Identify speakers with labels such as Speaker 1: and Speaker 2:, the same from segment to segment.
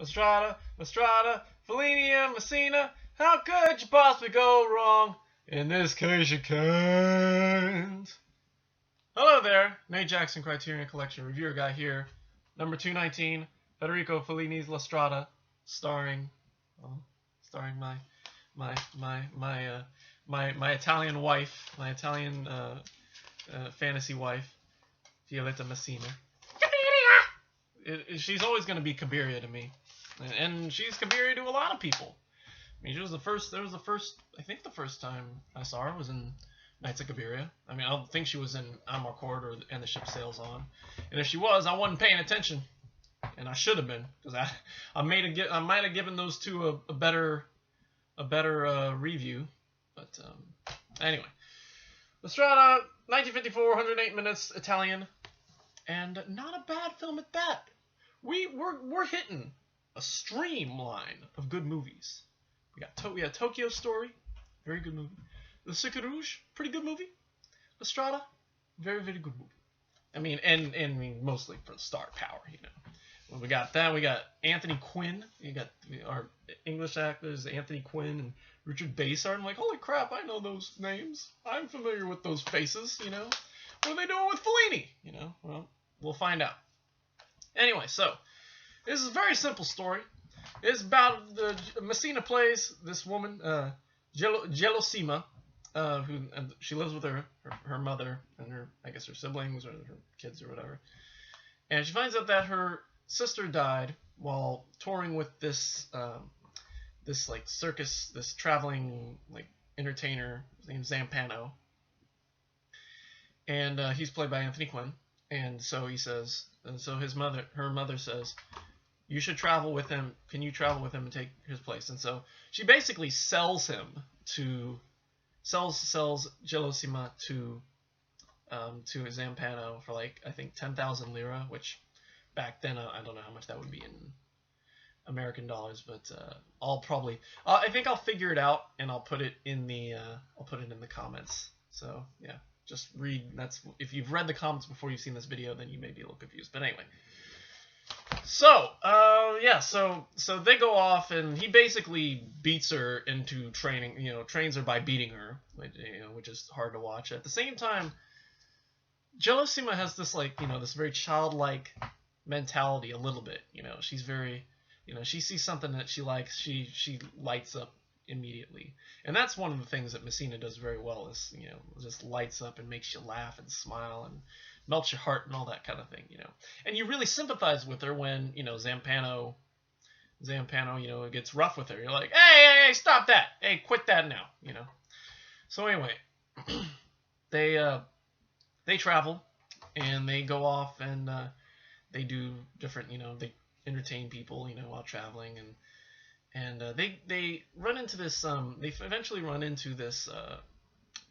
Speaker 1: Strada, Strada, Fellini and Masina. How could you possibly go wrong? In this case, you can't. Hello there, Nate Jackson, Criterion Collection reviewer guy here. Number 219, Federico Fellini's La Strada, starring my Italian wife, my Italian fantasy wife, Giulietta Masina. She's always going to be Cabiria to me, and she's Cabiria to a lot of people. I mean, she was the first. There was the first. I think the first time I saw her was in Knights of Cabiria. I mean, I don't think she was in Amarcord or And the Ship Sails On. And if she was, I wasn't paying attention, and I should have been, because I might have given those two a better review. But anyway, La Strada, 1954, 108 minutes, Italian, and not a bad film at that. We're hitting a streamline of good movies. We had Tokyo Story, very good movie. The Cirque Rouge, pretty good movie. La Strada, very, very good movie. I mean, and I mean, mostly for star power, you know. Well, we got that. We got Anthony Quinn. You got our English actors, Anthony Quinn and Richard Basehart. I'm like, holy crap, I know those names. I'm familiar with those faces, you know. What are they doing with Fellini? You know, well, we'll find out. Anyway, so this is a very simple story. It's about the Masina plays this woman, Gelsomina, who she lives with her mother and her siblings or her kids or whatever, and she finds out that her sister died while touring with this like circus, this traveling like entertainer named Zampano, and he's played by Anthony Quinn, and so her mother says, you should travel with him. Can you travel with him and take his place? And so she basically sells Gelsomina to Zampano for like, I think 10,000 lira, which back then I don't know how much that would be in American dollars, but I think I'll figure it out and I'll put it in the comments. So yeah, just read. If you've read the comments before you've seen this video, then you may be a little confused. But anyway. So, so they go off, and he basically beats her into training, trains her by beating her, which is hard to watch. At the same time, Gelsomina has this, this very childlike mentality a little bit, she's very, she sees something that she likes, she lights up immediately. And that's one of the things that Masina does very well is, just lights up and makes you laugh and smile and melts your heart and all that kind of thing, And you really sympathize with her when, Zampano, it gets rough with her. You're like, hey, stop that. Hey, quit that now, So anyway, they travel and they go off and they do different, they entertain people, while traveling, and they run into this they eventually run into this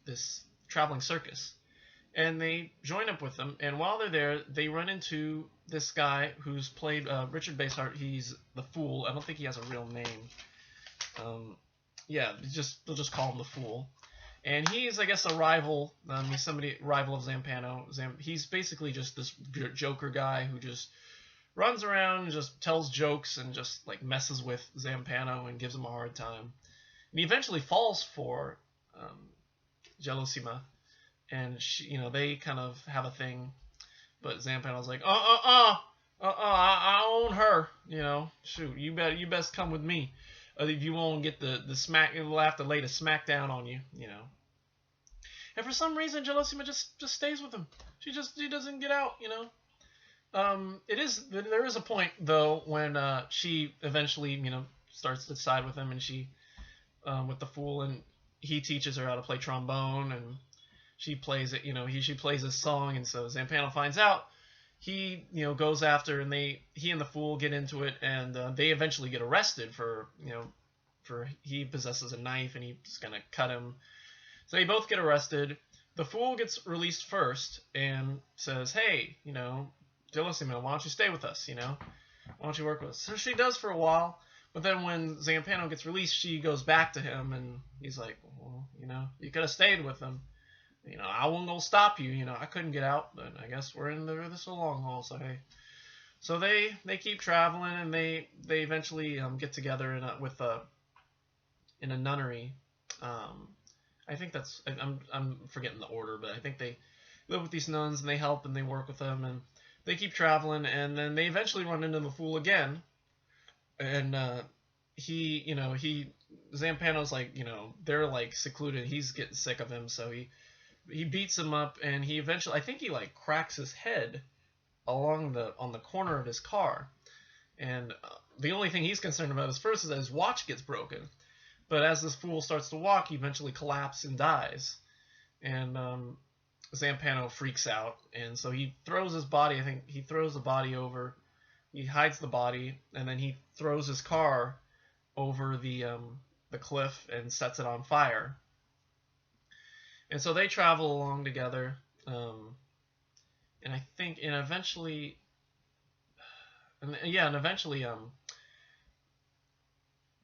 Speaker 1: this traveling circus. And they join up with them, and while they're there, they run into this guy who's played Richard Basehart. He's the Fool. I don't think he has a real name. They'll just call him the Fool. And he's, I guess, a rival. He's rival of Zampano. He's basically just this joker guy who just runs around and just tells jokes and just like messes with Zampano and gives him a hard time. And he eventually falls for Gelsomina. And she, they kind of have a thing, but Zampano's like, I own her, shoot, you best come with me, if you won't get the smack, we'll have to lay the smack down on you, And for some reason, Gelsomina just stays with him. She doesn't get out, There is a point though when she eventually, starts to side with him, and she, with the Fool, and he teaches her how to play trombone, and she plays it, she plays this song, and so Zampano finds out. He, goes after, and he and the Fool get into it, and they eventually get arrested for he possesses a knife, and he's gonna cut him. So they both get arrested. The Fool gets released first, and says, hey, Gelsomina, why don't you stay with us, Why don't you work with us? So she does for a while, but then when Zampano gets released, she goes back to him, and he's like, well, you could have stayed with him. I wasn't gonna stop you. I couldn't get out, but I guess we're in this a long haul. So hey, So they keep traveling, and they eventually get together in a nunnery. Um, I think I'm forgetting the order, but I think they live with these nuns, and they help and they work with them, and they keep traveling, and then they eventually run into the fool again, and he Zampano's like, they're like secluded. He's getting sick of him, so he beats him up, and he eventually, I think he like cracks his head on the corner of his car, and the only thing he's concerned about is first is that his watch gets broken. But as this fool starts to walk, he eventually collapses and dies. And Zampano freaks out, and so he throws his body. I think he throws the body over. He hides the body, and then he throws his car over the cliff and sets it on fire. And so they travel along together, and I think, and eventually,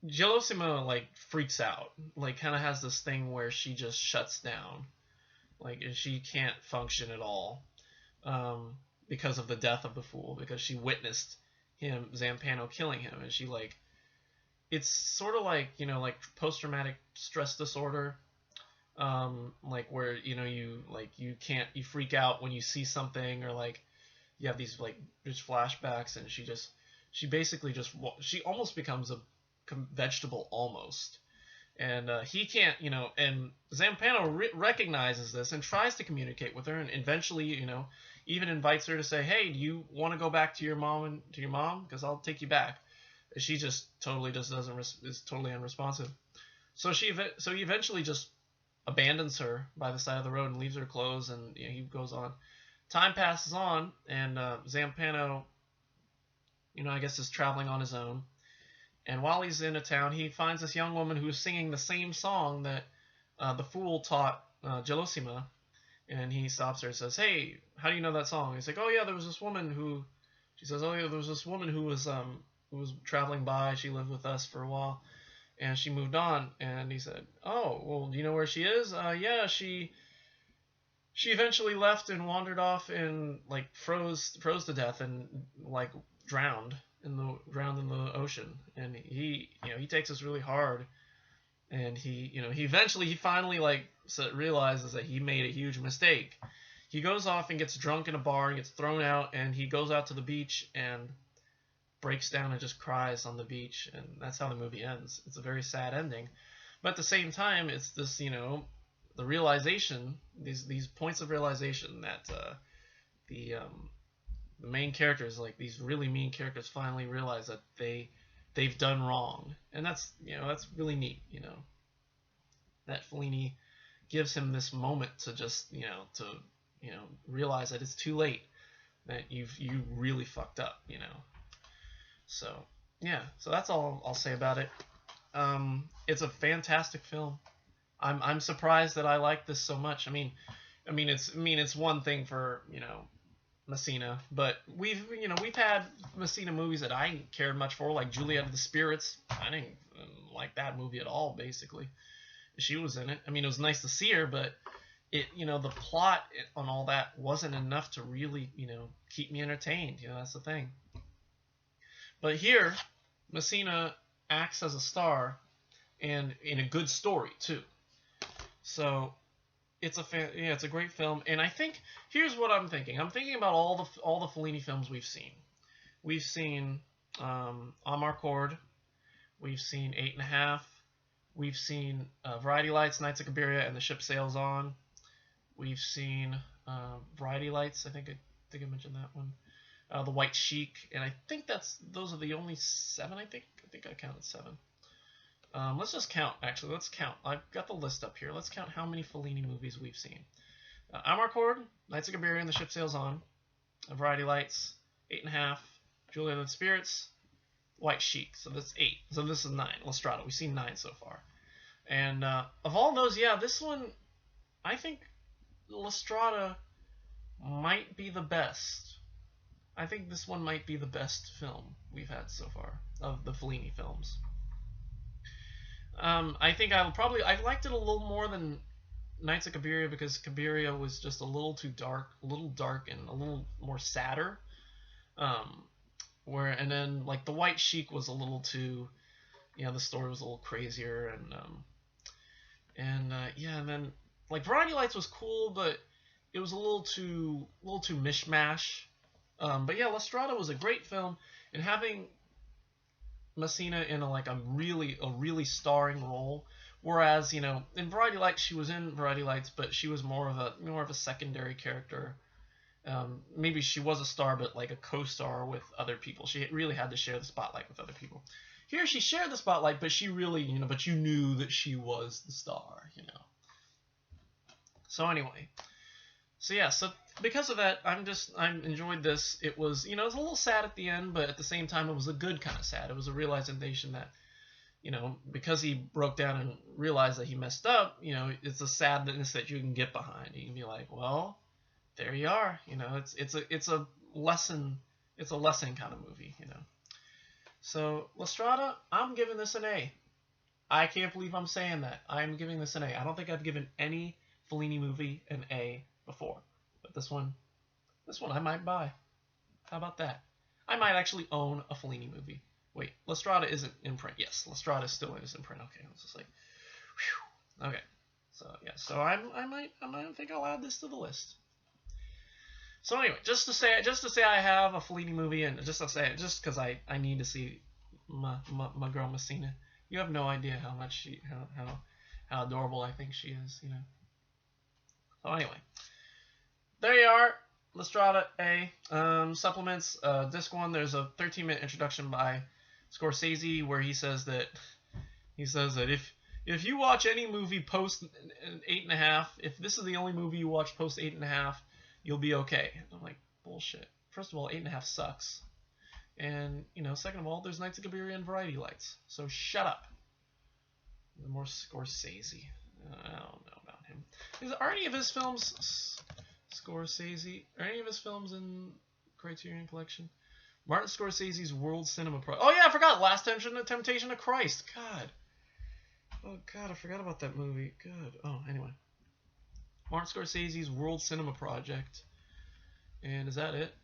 Speaker 1: Gelsomina like freaks out, like kind of has this thing where she just shuts down, like she can't function at all, because of the death of the fool, because she witnessed Zampano killing him, and she like, it's sort of like, like post-traumatic stress disorder, like where you freak out when you see something, or like you have these like just flashbacks, and she basically just she almost becomes a vegetable almost, and he can't, and Zampano recognizes this and tries to communicate with her, and eventually, even invites her to say, hey, do you want to go back to your mom, because I'll take you back. She just totally just is totally unresponsive. So he eventually just abandons her by the side of the road and leaves her clothes, and he goes on. Time passes on, and Zampano, I guess, is traveling on his own. And while he's in a town, he finds this young woman who's singing the same song that the fool taught Gelsomina. And he stops her and says, hey, how do you know that song? He's like, oh yeah, there was this woman who... She says, oh yeah, there was this woman who was traveling by. She lived with us for a while, and she moved on. And he said, oh, well, do you know where she is? Yeah, she eventually left and wandered off and like froze to death and like drowned in the ocean. And he takes this really hard, and he finally like realizes that he made a huge mistake. He goes off and gets drunk in a bar and gets thrown out, and he goes out to the beach and breaks down and just cries on the beach, and that's how the movie ends. It's a very sad ending, but at the same time, it's this, the realization, these points of realization that the main characters, like these really mean characters, finally realize that they've done wrong, and that's really neat. That Fellini gives him this moment to just to realize that it's too late, that you really fucked up. So yeah, so that's all I'll say about it. It's a fantastic film. I'm surprised that I like this so much. I mean it's one thing for Masina, but we've had Masina movies that I cared much for, like Giulietta the Spirits. I didn't like that movie at all. Basically, she was in it. It was nice to see her, but it the plot on all that wasn't enough to really keep me entertained. That's the thing. But here, Masina acts as a star, and in a good story too. So it's a great film, and I think here's what I'm thinking. I'm thinking about all the Fellini films we've seen. We've seen Amarcord, we've seen 8½, we've seen Variety Lights, Nights of Cabiria, and The Ship Sails On. We've seen Variety Lights. I think I mentioned that one. The White Sheik, and I think those are the only 7. I think I counted 7. Let's just count. Actually, let's count. I've got the list up here. Let's count how many Fellini movies we've seen. Amarcord, Nights of Cabiria, and The Ship Sails On. Variety Lights, 8½, Giulietta the Spirits, White Sheik. So that's 8. So this is 9. La Strada. We've seen 9 so far. And of all those, yeah, this one, I think La Strada might be the best. I think this one might be the best film we've had so far of the Fellini films. I think I liked it a little more than Nights of Cabiria, because Cabiria was just a little dark and a little more sadder. and then like the White Sheik was a little too, the story was a little crazier, and then like Variety Lights was cool, but it was a little too mishmash. But yeah, La Strada was a great film, and having Masina in a really starring role. Whereas, in Variety Lights, she was in Variety Lights, but she was more of a secondary character. Maybe she was a star, but like a co-star with other people. She really had to share the spotlight with other people. Here, she shared the spotlight, but she really, but you knew that she was the star, So anyway, so because of that, I enjoyed this. It was, it was a little sad at the end, but at the same time, it was a good kind of sad. It was a realization that, because he broke down and realized that he messed up, it's a sadness that you can get behind. You can be like, well, there you are. It's a lesson. It's a lesson kind of movie. So La Strada, I'm giving this an A. I can't believe I'm saying that. I'm giving this an A. I don't think I've given any Fellini movie an A before, but this one I might buy. How about that? I might actually own a Fellini movie. Wait, La Strada isn't in print. Yes, La Strada still is in print. Okay, I was just like, whew. Okay, so I might think I'll add this to the list. So anyway, just to say I have a Fellini movie, and just because I need to see my girl Masina. You have no idea how much how adorable I think she is, So anyway, there you are. La Strada A. Supplements, disc 1, there's a 13-minute introduction by Scorsese where he says that if you watch any movie post 8.5, if this is the only movie you watch post 8.5, you'll be okay. And I'm like, bullshit. First of all, 8.5 sucks. And, second of all, there's Nights of Cabiria and Variety Lights. So shut up. More Scorsese. I don't know about him. Are any of his films Scorsese? Are any of his films in Criterion Collection? Martin Scorsese's World Cinema Project. Oh yeah, I forgot. Last Temptation of Christ. God. Oh God, I forgot about that movie. God. Oh, anyway. Martin Scorsese's World Cinema Project. And is that it?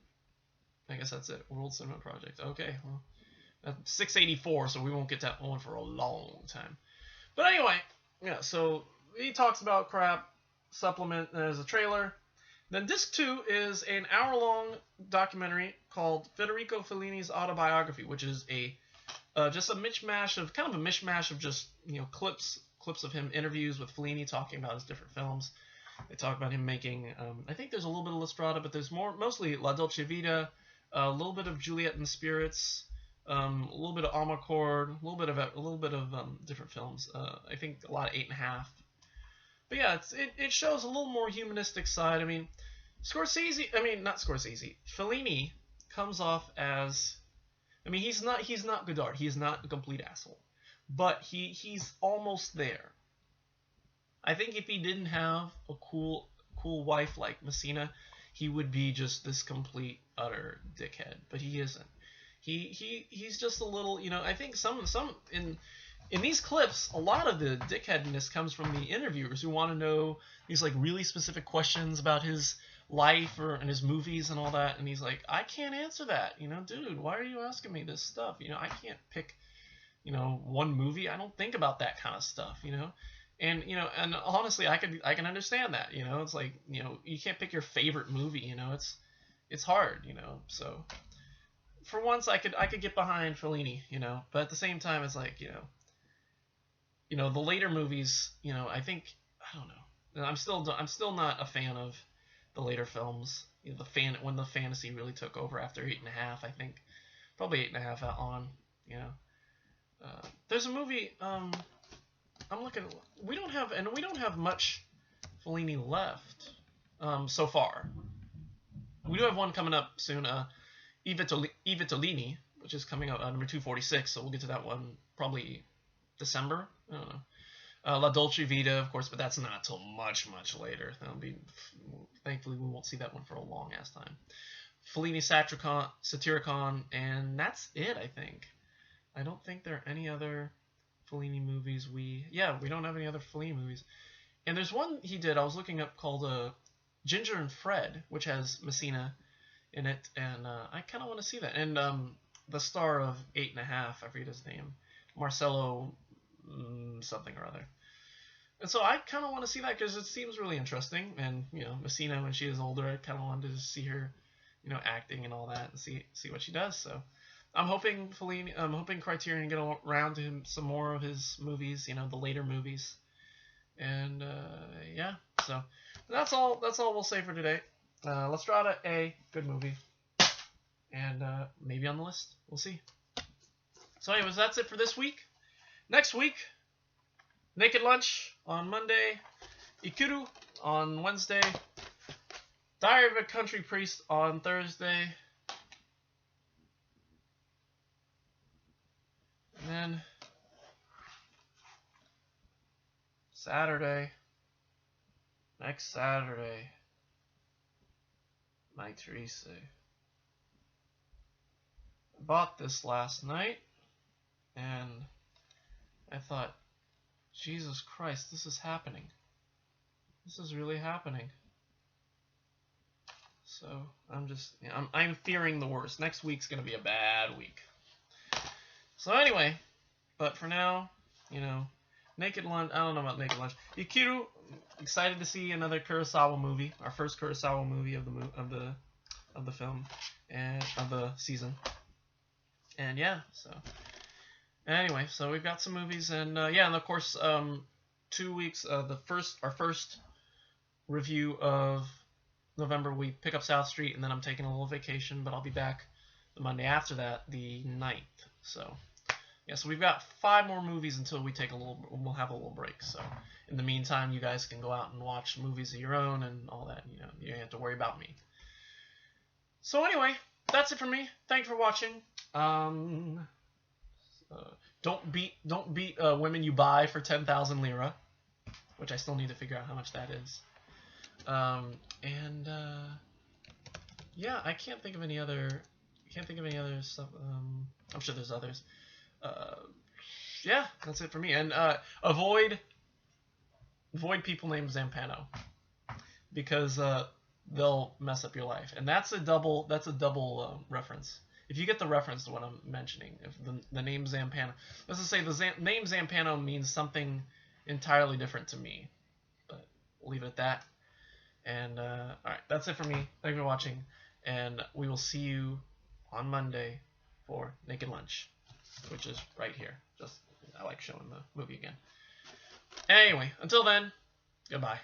Speaker 1: I guess that's it. World Cinema Project. Okay, well, that's 684, so we won't get that one for a long time. But anyway, yeah, so he talks about crap. Supplement, there's a trailer. Then disc 2 is an hour-long documentary called Federico Fellini's Autobiography, which is just a mishmash of just clips of him, interviews with Fellini talking about his different films. They talk about him making, I think there's a little bit of La Strada, but there's mostly La Dolce Vita, a little bit of Giulietta and Spirits, a little bit of Amarcord, a little bit of different films. I think a lot of 8.5. But yeah, it shows a little more humanistic side. I mean, Fellini comes off as, he's not Godard. He is not a complete asshole, but he's almost there. I think if he didn't have a cool wife like Masina, he would be just this complete utter dickhead. But he isn't. He's just a little, I think some in these clips, a lot of the dickheadness comes from the interviewers who want to know these like really specific questions about his life and his movies and all that, and he's like, I can't answer that, dude, why are you asking me this stuff? I can't pick, one movie. I don't think about that kind of stuff, And and honestly, I can understand that. It's like you can't pick your favorite movie. It's hard. So for once, I could get behind Fellini. But at the same time, it's like the later movies. I think I don't know. I'm still not a fan of the later films. When the fantasy really took over after 8.5. I think probably 8.5 on. There's a movie. I'm looking. We don't have much Fellini left so far. We do have one coming up soon. I Vitellini, which is coming out number 246. So we'll get to that one probably December. I don't know. La Dolce Vita, of course, but that's not till much later. That'll be. Thankfully, we won't see that one for a long ass time. Fellini Satyricon, and that's it. I think. I don't think there are any other Fellini movies. We don't have any other Fellini movies. And there's one he did, I was looking up, called Ginger and Fred, which has Masina in it, and I kind of want to see that. And the star of 8.5. I forget his name, Marcelo something or other. And so I kind of want to see that because it seems really interesting. And Masina, when she is older, I kind of wanted to see her, acting and all that, and see what she does. So I'm hoping Criterion get around to him some more of his movies, the later movies. And yeah, so that's all we'll say for today. La Strada, good movie, and maybe on the list. We'll see. So anyways, that's it for this week. Next week, Naked Lunch on Monday, Ikiru on Wednesday, Diary of a Country Priest on Thursday, and then next Saturday, My Teresa. I bought this last night, and I thought, Jesus Christ, this is happening. This is really happening. So I'm fearing the worst. Next week's gonna be a bad week. So anyway, but for now, Naked Lunch. I don't know about Naked Lunch. Ikiru, excited to see another Kurosawa movie. Our first Kurosawa movie of the film and of the season. And yeah, so anyway, so we've got some movies, and and of course, 2 weeks. Our first review of November, we pick up South Street, and then I'm taking a little vacation, but I'll be back the Monday after that, the 9th. So yeah, so we've got 5 more movies until we'll have a little break. So in the meantime, you guys can go out and watch movies of your own and all that. You don't have to worry about me. So anyway, that's it for me. Thanks for watching. Don't beat women you buy for 10,000 lira, which I still need to figure out how much that is. Yeah, I can't think of any other stuff. I'm sure there's others. Yeah, that's it for me. And avoid people named Zampano, because they'll mess up your life. And that's a double reference. If you get the reference to what I'm mentioning, if the name Zampano, let's just say the name Zampano means something entirely different to me, but we'll leave it at that. And all right, that's it for me. Thank you for watching, and we will see you on Monday for Naked Lunch, which is right here. I like showing the movie again. Anyway, until then, goodbye.